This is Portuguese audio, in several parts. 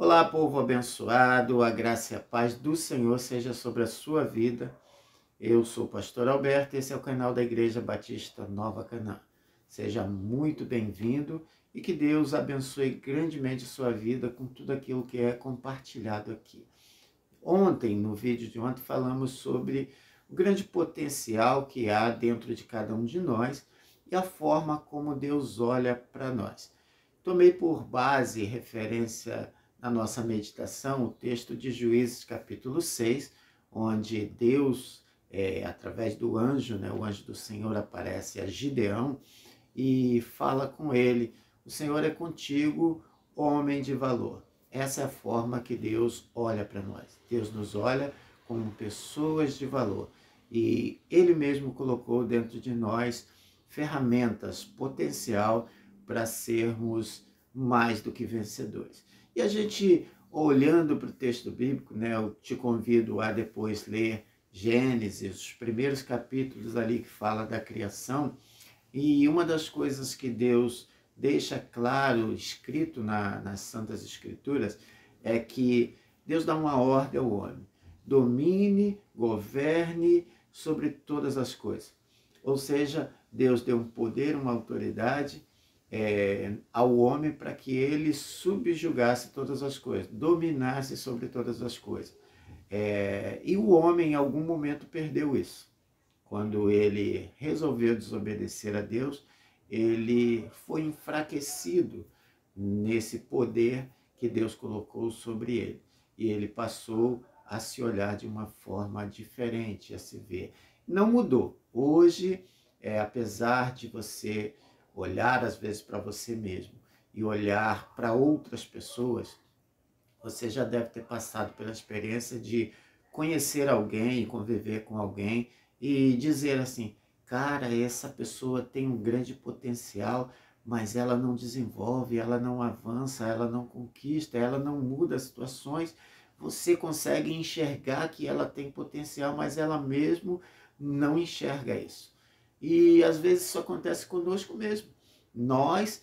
Olá, povo abençoado, a graça e a paz do Senhor seja sobre a sua vida. Eu sou o pastor Alberto e esse é o canal da Igreja Batista Nova Canaã. Seja muito bem-vindo e que Deus abençoe grandemente sua vida com tudo aquilo que é compartilhado aqui. Ontem, no vídeo de ontem, falamos sobre o grande potencial que há dentro de cada um de nós e a forma como Deus olha para nós. Tomei por base e referência na nossa meditação o texto de Juízes capítulo 6, onde Deus, através do anjo, o anjo do Senhor aparece a Gideão e fala com ele: o Senhor é contigo, homem de valor. Essa é a forma que Deus olha para nós. Deus nos olha como pessoas de valor. E Ele mesmo colocou dentro de nós ferramentas, potencial para sermos mais do que vencedores. E a gente, olhando para o texto bíblico, eu te convido a depois ler Gênesis, os primeiros capítulos ali que fala da criação. E uma das coisas que Deus deixa claro, escrito nas Santas Escrituras, é que Deus dá uma ordem ao homem: domine, governe sobre todas as coisas. Ou seja, Deus deu um poder, uma autoridade ao homem para que ele subjugasse todas as coisas, dominasse sobre todas as coisas. E o homem, em algum momento, perdeu isso. Quando ele resolveu desobedecer a Deus, ele foi enfraquecido nesse poder que Deus colocou sobre ele. E ele passou a se olhar de uma forma diferente, a se ver. Não mudou. Hoje, apesar de você olhar às vezes para você mesmo e olhar para outras pessoas, você já deve ter passado pela experiência de conhecer alguém, conviver com alguém e dizer assim: cara, essa pessoa tem um grande potencial, mas ela não desenvolve, ela não avança, ela não conquista, ela não muda as situações. Você consegue enxergar que ela tem potencial, mas ela mesmo não enxerga isso. E às vezes isso acontece conosco mesmo. Nós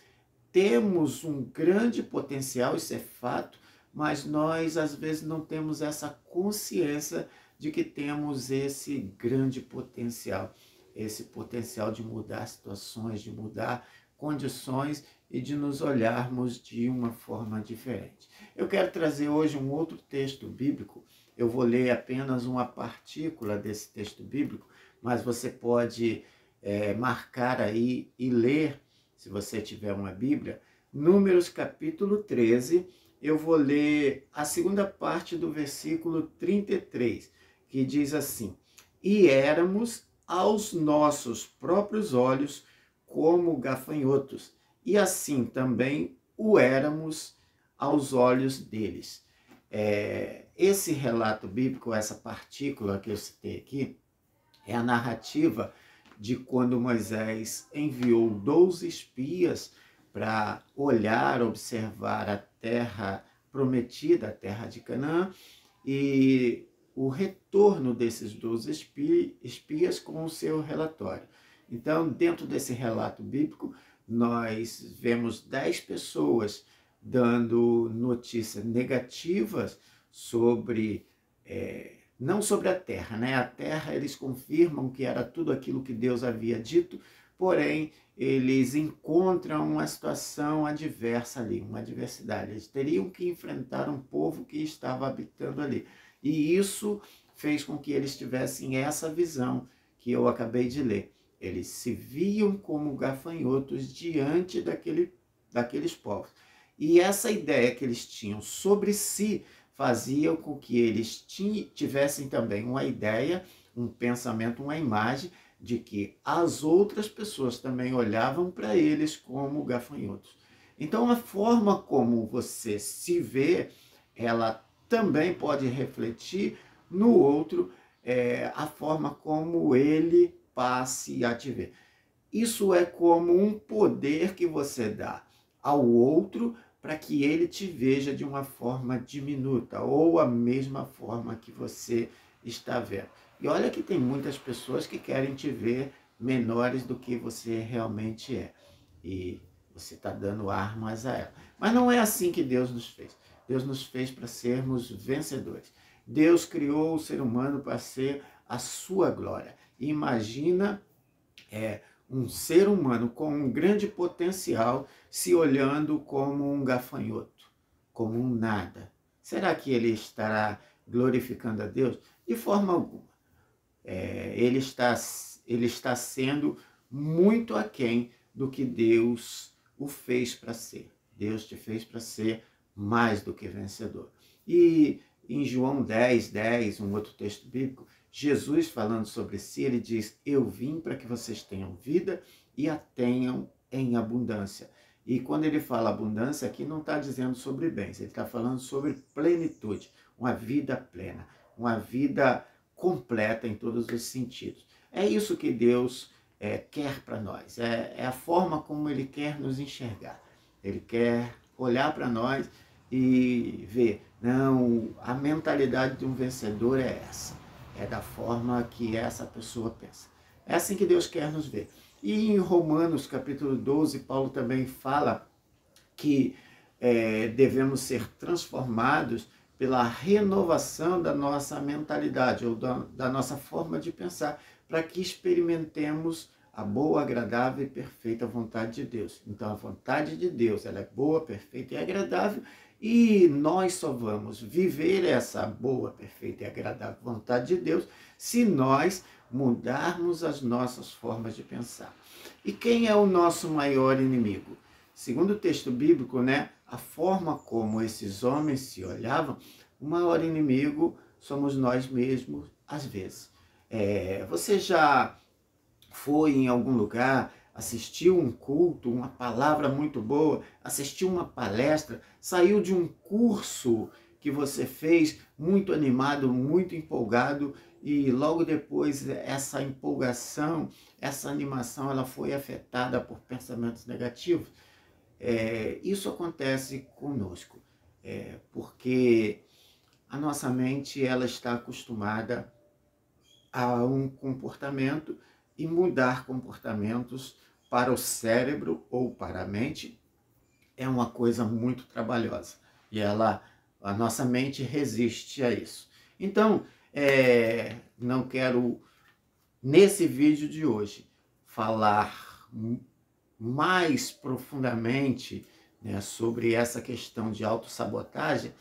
temos um grande potencial, isso é fato, mas nós às vezes não temos essa consciência de que temos esse grande potencial, esse potencial de mudar situações, de mudar condições e de nos olharmos de uma forma diferente. Eu quero trazer hoje um outro texto bíblico. Eu vou ler apenas uma partícula desse texto bíblico, mas você pode marcar aí e ler, se você tiver uma Bíblia, Números capítulo 13, eu vou ler a segunda parte do versículo 33, que diz assim: e éramos aos nossos próprios olhos como gafanhotos, e assim também o éramos aos olhos deles. Esse relato bíblico, essa partícula que eu citei aqui, é a narrativa de quando Moisés enviou 12 espias para olhar, observar a terra prometida, a terra de Canaã, e o retorno desses 12 espias com o seu relatório. Então, dentro desse relato bíblico, nós vemos 10 pessoas dando notícias negativas sobre não sobre a terra, A terra eles confirmam que era tudo aquilo que Deus havia dito, porém eles encontram uma situação adversa ali, uma adversidade. Eles teriam que enfrentar um povo que estava habitando ali. E isso fez com que eles tivessem essa visão que eu acabei de ler. Eles se viam como gafanhotos diante daqueles povos. E essa ideia que eles tinham sobre si faziam com que eles tivessem também uma ideia, um pensamento, uma imagem de que as outras pessoas também olhavam para eles como gafanhotos. Então, a forma como você se vê, ela também pode refletir no outro, a forma como ele passe a te ver. Isso é como um poder que você dá ao outro para que ele te veja de uma forma diminuta ou a mesma forma que você está vendo. E olha que tem muitas pessoas que querem te ver menores do que você realmente é. E Você está dando armas a ela. Mas não é assim que Deus nos fez. Deus nos fez para sermos vencedores. Deus criou o ser humano para ser a sua glória. Imagina um ser humano com um grande potencial se olhando como um gafanhoto, como um nada. Será que ele estará glorificando a Deus? De forma alguma. Ele está sendo muito aquém do que Deus o fez para ser. Deus te fez para ser mais do que vencedor. E em João 10:10, um outro texto bíblico, Jesus falando sobre si, ele diz: eu vim para que vocês tenham vida e a tenham em abundância. E quando ele fala abundância, aqui não está dizendo sobre bens, ele está falando sobre plenitude, uma vida plena, uma vida completa em todos os sentidos. É isso que Deus quer para nós, é a forma como ele quer nos enxergar. Ele quer olhar para nós e ver, não, a mentalidade de um vencedor é essa, é da forma que essa pessoa pensa. É assim que Deus quer nos ver. E em Romanos capítulo 12, Paulo também fala que devemos ser transformados pela renovação da nossa mentalidade, ou da nossa forma de pensar, para que experimentemos a boa, agradável e perfeita vontade de Deus. Então, a vontade de Deus, ela é boa, perfeita e agradável, e nós só vamos viver essa boa, perfeita e agradável vontade de Deus se nós mudarmos as nossas formas de pensar. E quem é o nosso maior inimigo? Segundo o texto bíblico, a forma como esses homens se olhavam, o maior inimigo somos nós mesmos, às vezes. Você já foi em algum lugar, assistiu um culto, uma palavra muito boa, assistiu uma palestra, saiu de um curso que você fez muito animado, muito empolgado, e logo depois essa empolgação, essa animação, ela foi afetada por pensamentos negativos? Isso acontece conosco, porque a nossa mente ela está acostumada a um comportamento, e mudar comportamentos para o cérebro ou para a mente é uma coisa muito trabalhosa. E a nossa mente resiste a isso. Então, não quero, nesse vídeo de hoje, falar mais profundamente sobre essa questão de autossabotagem,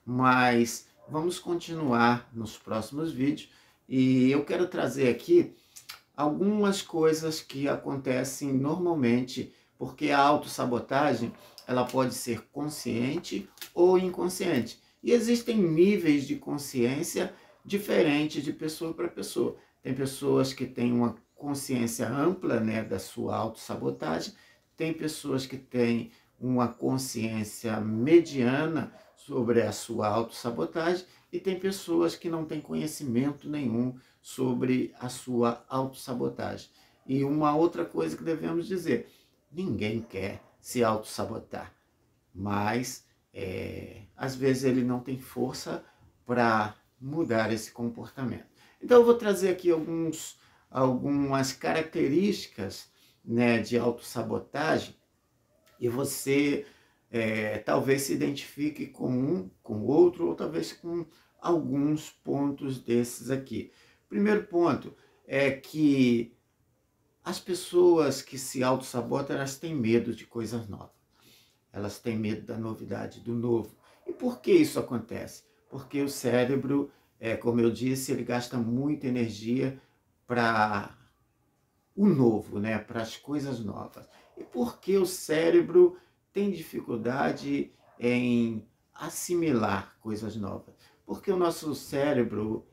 mas vamos continuar nos próximos vídeos. E eu quero trazer aqui algumas coisas que acontecem normalmente, porque a autossabotagem ela pode ser consciente ou inconsciente. E existem níveis de consciência diferentes de pessoa para pessoa. Tem pessoas que têm uma consciência ampla da sua autossabotagem, tem pessoas que têm uma consciência mediana sobre a sua autossabotagem, e tem pessoas que não têm conhecimento nenhum sobre a sua autossabotagem. E uma outra coisa que devemos dizer: ninguém quer se autossabotar, mas às vezes ele não tem força para mudar esse comportamento. Então eu vou trazer aqui algumas características de autossabotagem, e você talvez se identifique com um, com o outro, ou talvez com alguns pontos desses aqui. Primeiro ponto é que as pessoas que se autossabotam, elas têm medo de coisas novas. Elas têm medo da novidade, do novo. E por que isso acontece? Porque o cérebro, como eu disse, ele gasta muita energia para o novo, para as coisas novas. E por que o cérebro tem dificuldade em assimilar coisas novas? Porque o nosso cérebro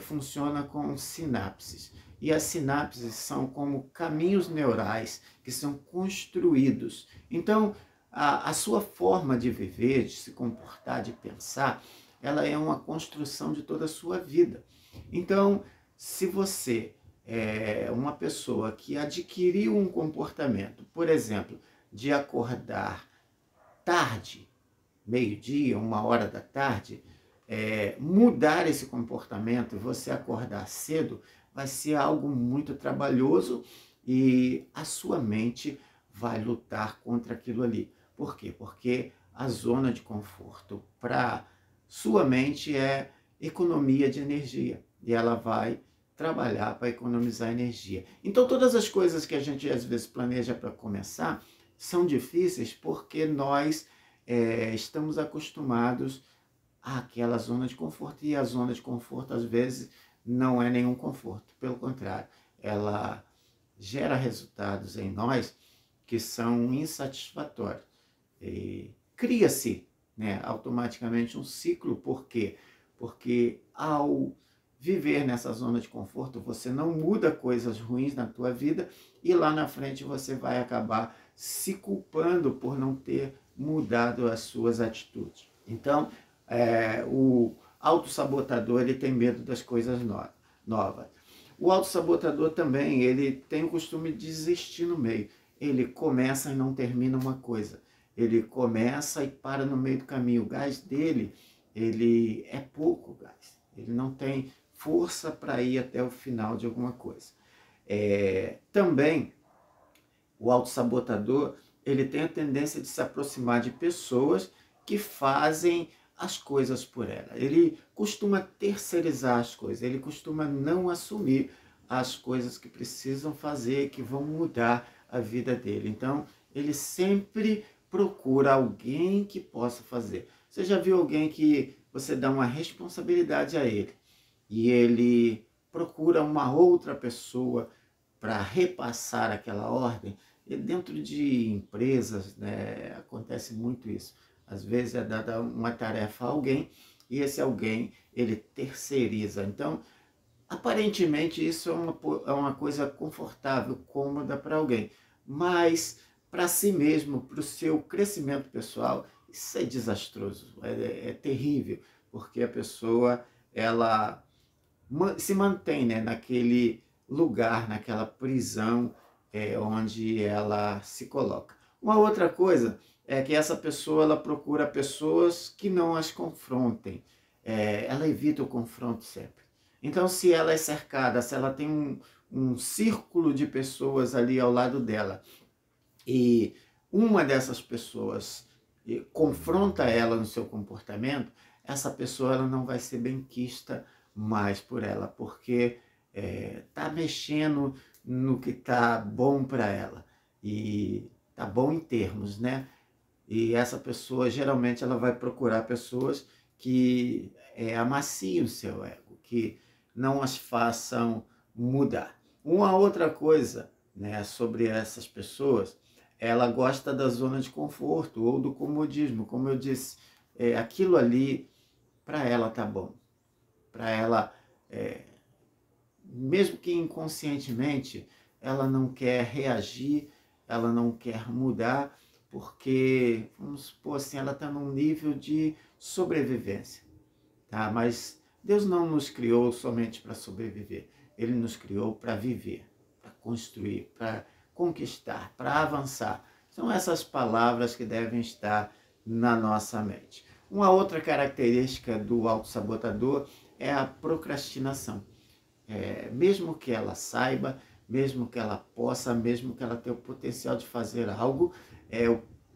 funciona com sinapses. E as sinapses são como caminhos neurais que são construídos. Então, a sua forma de viver, de se comportar, de pensar, ela é uma construção de toda a sua vida. Então, se você uma pessoa que adquiriu um comportamento, por exemplo, de acordar tarde, meio-dia, 1h da tarde, mudar esse comportamento e você acordar cedo vai ser algo muito trabalhoso, e a sua mente vai lutar contra aquilo ali. Por quê? Porque a zona de conforto para sua mente é economia de energia e ela vai trabalhar para economizar energia. Então todas as coisas que a gente às vezes planeja para começar são difíceis porque nós estamos acostumados àquela zona de conforto, e a zona de conforto às vezes não é nenhum conforto, pelo contrário, ela gera resultados em nós que são insatisfatórios. Cria-se, né, automaticamente um ciclo. Por quê? Porque ao viver nessa zona de conforto, você não muda coisas ruins na tua vida e lá na frente você vai acabar se culpando por não ter mudado as suas atitudes. Então, o autossabotador, ele tem medo das coisas novas. O autossabotador também, ele tem o costume de desistir no meio. Ele começa e não termina uma coisa. Ele começa e para no meio do caminho. O gás dele, ele é pouco gás. Ele não tem força para ir até o final de alguma coisa. Também, o autossabotador, ele tem a tendência de se aproximar de pessoas que fazem as coisas por ela. Ele costuma terceirizar as coisas, ele costuma não assumir as coisas que precisam fazer, que vão mudar a vida dele. Então, ele sempre procura alguém que possa fazer. Você já viu alguém que você dá uma responsabilidade a ele e ele procura uma outra pessoa para repassar aquela ordem? E dentro de empresas, né, acontece muito isso. Às vezes é dada uma tarefa a alguém e esse alguém ele terceiriza. Então, aparentemente isso é uma coisa confortável, cômoda para alguém, mas para si mesmo, para o seu crescimento pessoal, isso é desastroso, é terrível, porque a pessoa ela se mantém, né, naquele lugar, naquela prisão onde ela se coloca. Uma outra coisa é que essa pessoa ela procura pessoas que não as confrontem, ela evita o confronto sempre. Então, se ela é cercada, se ela tem um círculo de pessoas ali ao lado dela e uma dessas pessoas confronta ela no seu comportamento, essa pessoa ela não vai ser benquista mais por ela, porque está mexendo no que está bom para ela, e está bom em termos, né? E essa pessoa, geralmente, ela vai procurar pessoas que amaciem o seu ego, que não as façam mudar. Uma outra coisa, né, sobre essas pessoas, ela gosta da zona de conforto ou do comodismo. Como eu disse, aquilo ali, para ela tá bom. Para ela, mesmo que inconscientemente, ela não quer reagir, ela não quer mudar, porque, vamos supor assim, ela está num nível de sobrevivência, tá? Mas Deus não nos criou somente para sobreviver, Ele nos criou para viver, para construir, para conquistar, para avançar. São essas palavras que devem estar na nossa mente. Uma outra característica do autossabotador é a procrastinação. Mesmo que ela saiba, mesmo que ela possa, mesmo que ela tenha o potencial de fazer algo,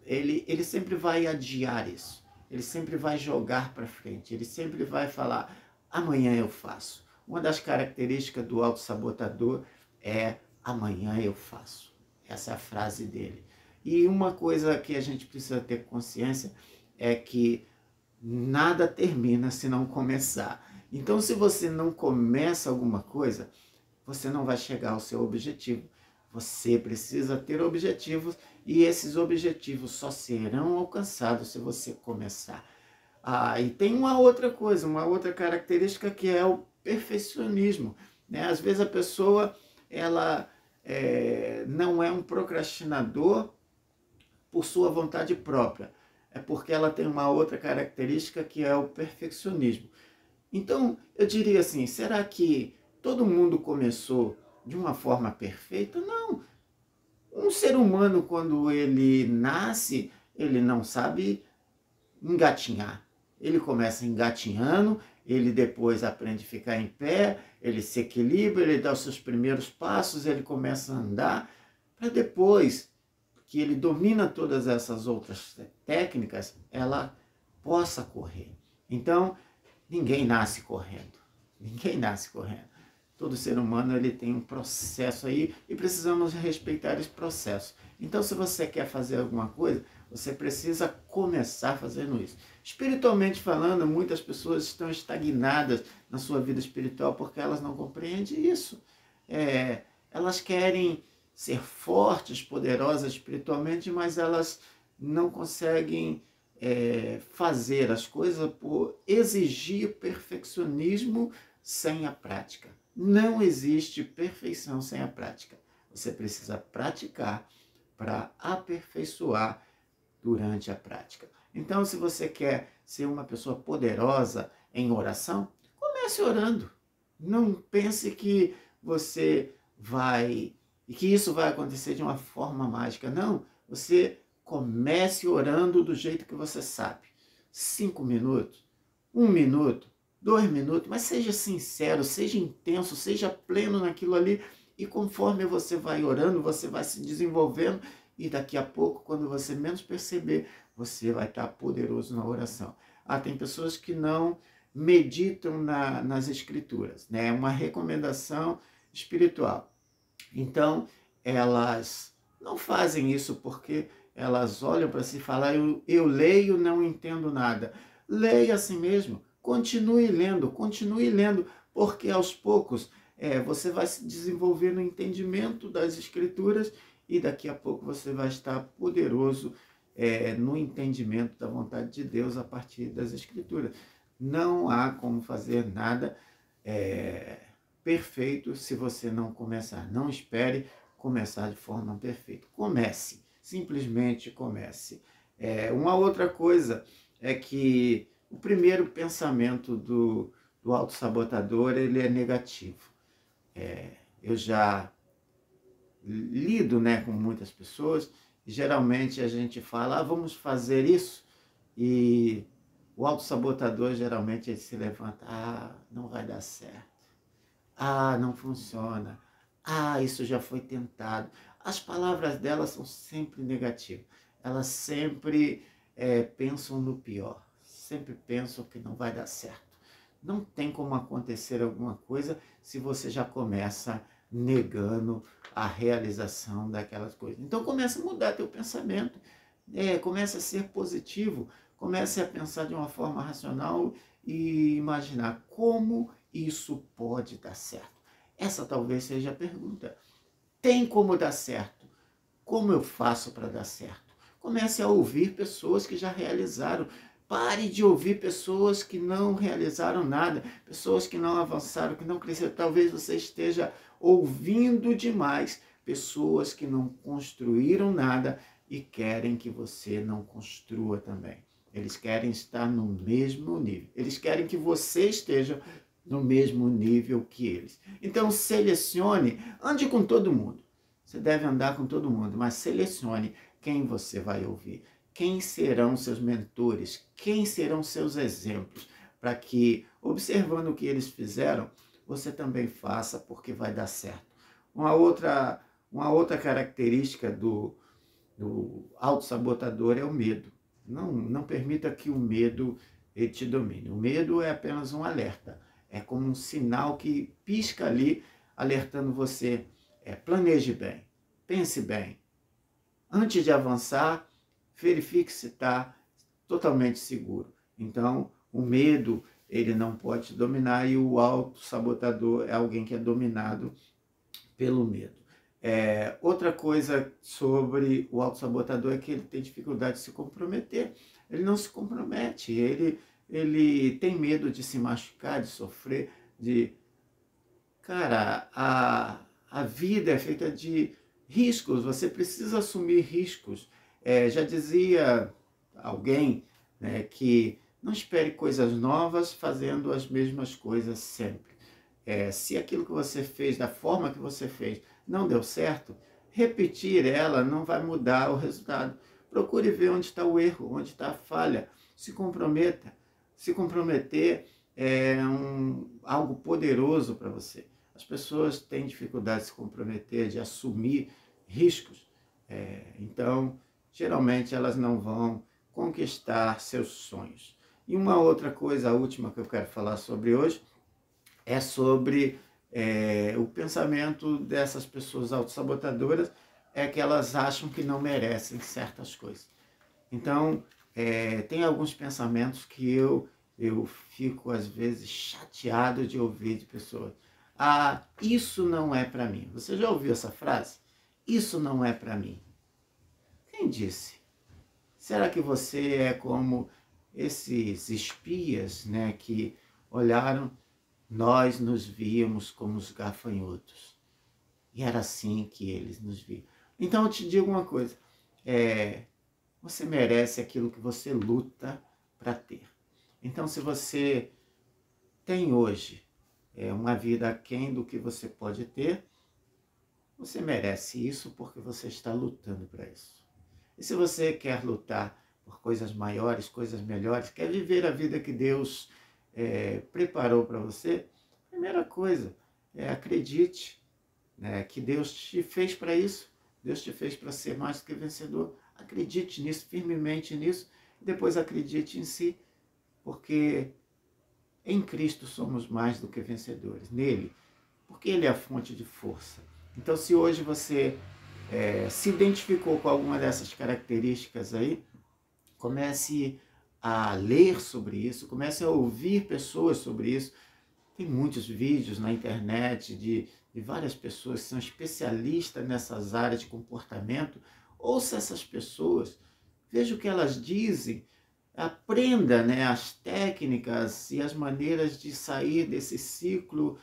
ele sempre vai adiar isso. Ele sempre vai jogar para frente. Ele sempre vai falar, amanhã eu faço. Uma das características do autossabotador é amanhã eu faço. Essa é a frase dele. E uma coisa que a gente precisa ter consciência é que nada termina se não começar. Então, se você não começa alguma coisa, você não vai chegar ao seu objetivo. Você precisa ter objetivos e esses objetivos só serão alcançados se você começar. E tem uma outra coisa, uma outra característica que é o perfeccionismo, né? Às vezes a pessoa ela não é um procrastinador por sua vontade própria, é porque ela tem uma outra característica que é o perfeccionismo. Então, eu diria assim, será que todo mundo começou de uma forma perfeita? Não. Um ser humano, quando ele nasce, ele não sabe engatinhar. Ele começa engatinhando, ele depois aprende a ficar em pé, ele se equilibra, ele dá os seus primeiros passos, ele começa a andar, para depois que ele domina todas essas outras técnicas, ela possa correr. Então, ninguém nasce correndo. Ninguém nasce correndo. Todo ser humano ele tem um processo aí e precisamos respeitar esse processo. Então, se você quer fazer alguma coisa, você precisa começar fazendo isso. Espiritualmente falando, muitas pessoas estão estagnadas na sua vida espiritual porque elas não compreendem isso. Elas querem ser fortes, poderosas espiritualmente, mas elas não conseguem fazer as coisas por exigir perfeccionismo sem a prática. Não existe perfeição sem a prática. Você precisa praticar para aperfeiçoar durante a prática. Então, se você quer ser uma pessoa poderosa em oração, comece orando. Não pense que você vai e que isso vai acontecer de uma forma mágica. Não, você comece orando do jeito que você sabe. 5 minutos, 1 minuto, 2 minutos, mas seja sincero, seja intenso, seja pleno naquilo ali. E conforme você vai orando, você vai se desenvolvendo e daqui a pouco, quando você menos perceber, você vai estar poderoso na oração. Tem pessoas que não meditam nas escrituras, né? É uma recomendação espiritual. Então, elas não fazem isso porque elas olham para si e falam, eu leio, não entendo nada. Leia assim mesmo, continue lendo, porque aos poucos você vai se desenvolver no entendimento das escrituras e daqui a pouco você vai estar poderoso no entendimento da vontade de Deus a partir das escrituras. Não há como fazer nada perfeito se você não começar. Não espere começar de forma perfeita. Comece, simplesmente comece. Uma outra coisa é que o primeiro pensamento do autossabotador, ele é negativo. Eu já lido com muitas pessoas e geralmente a gente fala, vamos fazer isso, e o autossabotador geralmente ele se levanta, não vai dar certo. Não funciona. Isso já foi tentado. As palavras delas são sempre negativas. Elas sempre pensam no pior. Sempre pensam que não vai dar certo. Não tem como acontecer alguma coisa se você já começa negando a realização daquelas coisas. Então comece a mudar teu pensamento. Comece a ser positivo. Comece a pensar de uma forma racional e imaginar como isso pode dar certo. Essa talvez seja a pergunta. Tem como dar certo? Como eu faço para dar certo? Comece a ouvir pessoas que já realizaram. Pare de ouvir pessoas que não realizaram nada, pessoas que não avançaram, que não cresceram. Talvez você esteja ouvindo demais pessoas que não construíram nada e querem que você não construa também. Eles querem estar no mesmo nível. Eles querem que você esteja no mesmo nível que eles. Então selecione, ande com todo mundo. Você deve andar com todo mundo, mas selecione quem você vai ouvir. Quem serão seus mentores? Quem serão seus exemplos? Para que, observando o que eles fizeram, você também faça, porque vai dar certo. Uma outra característica do autossabotador é o medo. Não permita que o medo te domine. O medo é apenas um alerta. É como um sinal que pisca ali, alertando você. Planeje bem, pense bem. Antes de avançar, verifique se está totalmente seguro. Então, o medo, ele não pode te dominar e o autossabotador é alguém que é dominado pelo medo. Outra coisa sobre o autossabotador é que ele tem dificuldade de se comprometer. Ele não se compromete, ele tem medo de se machucar, de sofrer, Cara, a vida é feita de riscos, você precisa assumir riscos. Já dizia alguém, que não espere coisas novas fazendo as mesmas coisas sempre. Se aquilo que você fez, da forma que você fez, não deu certo, repetir ela não vai mudar o resultado. Procure ver onde está o erro, onde está a falha. Se comprometa. Se comprometer é algo poderoso para você. As pessoas têm dificuldade de se comprometer, de assumir riscos. Então, geralmente elas não vão conquistar seus sonhos. E uma outra coisa, a última que eu quero falar sobre hoje, é sobre o pensamento dessas pessoas autossabotadoras, é que elas acham que não merecem certas coisas. Então, tem alguns pensamentos que eu fico, às vezes, chateado de ouvir de pessoas. Ah, isso não é para mim. Você já ouviu essa frase? Isso não é para mim. Quem disse? Será que você é como esses espias, né, que olharam, nós nos víamos como os gafanhotos. E era assim que eles nos viam. Então eu te digo uma coisa, você merece aquilo que você luta para ter. Então se você tem hoje uma vida aquém do que você pode ter, você merece isso porque você está lutando para isso. E se você quer lutar por coisas maiores, coisas melhores, quer viver a vida que Deus preparou para você, primeira coisa, acredite, né, que Deus te fez para isso. Deus te fez para ser mais do que vencedor. Acredite nisso, firmemente nisso, e depois acredite em si, porque em Cristo somos mais do que vencedores. Nele, porque Ele é a fonte de força. Então, se hoje você se identificou com alguma dessas características aí, comece a ler sobre isso, comece a ouvir pessoas sobre isso. Tem muitos vídeos na internet de várias pessoas que são especialistas nessas áreas de comportamento. Ouça essas pessoas, veja o que elas dizem, aprenda, né, as técnicas e as maneiras de sair desse ciclo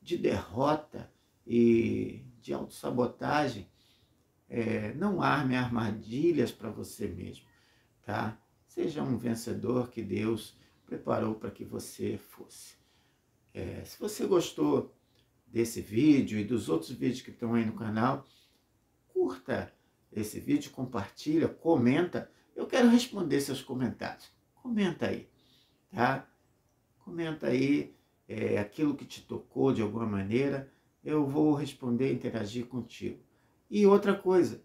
de derrota e de autossabotagem. Não arme armadilhas para você mesmo, tá? Seja um vencedor que Deus preparou para que você fosse. Se você gostou desse vídeo e dos outros vídeos que estão aí no canal, curta esse vídeo, compartilha, comenta. Eu quero responder seus comentários. Comenta aí, tá? Comenta aí aquilo que te tocou de alguma maneira. Eu vou responder e interagir contigo. E outra coisa,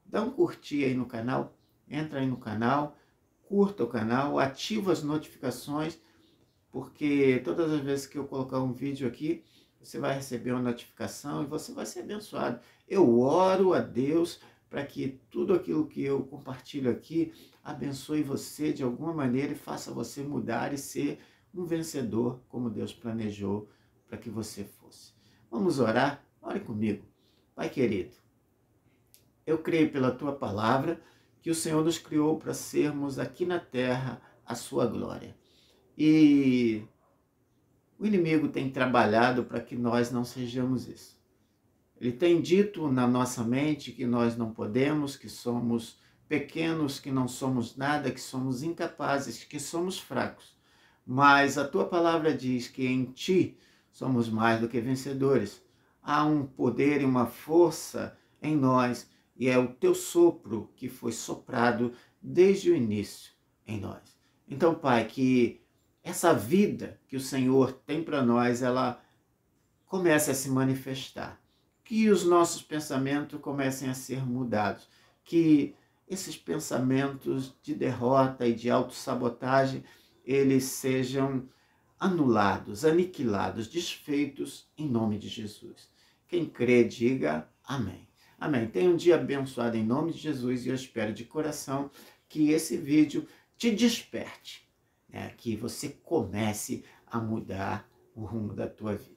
dá um curtir aí no canal, entra aí no canal, curta o canal, ativa as notificações, porque todas as vezes que eu colocar um vídeo aqui, você vai receber uma notificação e você vai ser abençoado. Eu oro a Deus para que tudo aquilo que eu compartilho aqui abençoe você de alguma maneira e faça você mudar e ser um vencedor como Deus planejou para que você fosse. Vamos orar? Ore comigo. Pai querido, eu creio pela Tua palavra que o Senhor nos criou para sermos aqui na terra a Sua glória. E o inimigo tem trabalhado para que nós não sejamos isso. Ele tem dito na nossa mente que nós não podemos, que somos pequenos, que não somos nada, que somos incapazes, que somos fracos. Mas a Tua palavra diz que em Ti somos mais do que vencedores. Há um poder e uma força em nós, e é o Teu sopro que foi soprado desde o início em nós. Então, Pai, que essa vida que o Senhor tem para nós, ela comece a se manifestar. Que os nossos pensamentos comecem a ser mudados. Que esses pensamentos de derrota e de autossabotagem, eles sejam anulados, aniquilados, desfeitos em nome de Jesus. Quem crê, diga amém. Amém. Tenha um dia abençoado em nome de Jesus e eu espero de coração que esse vídeo te desperte, né? Que você comece a mudar o rumo da tua vida.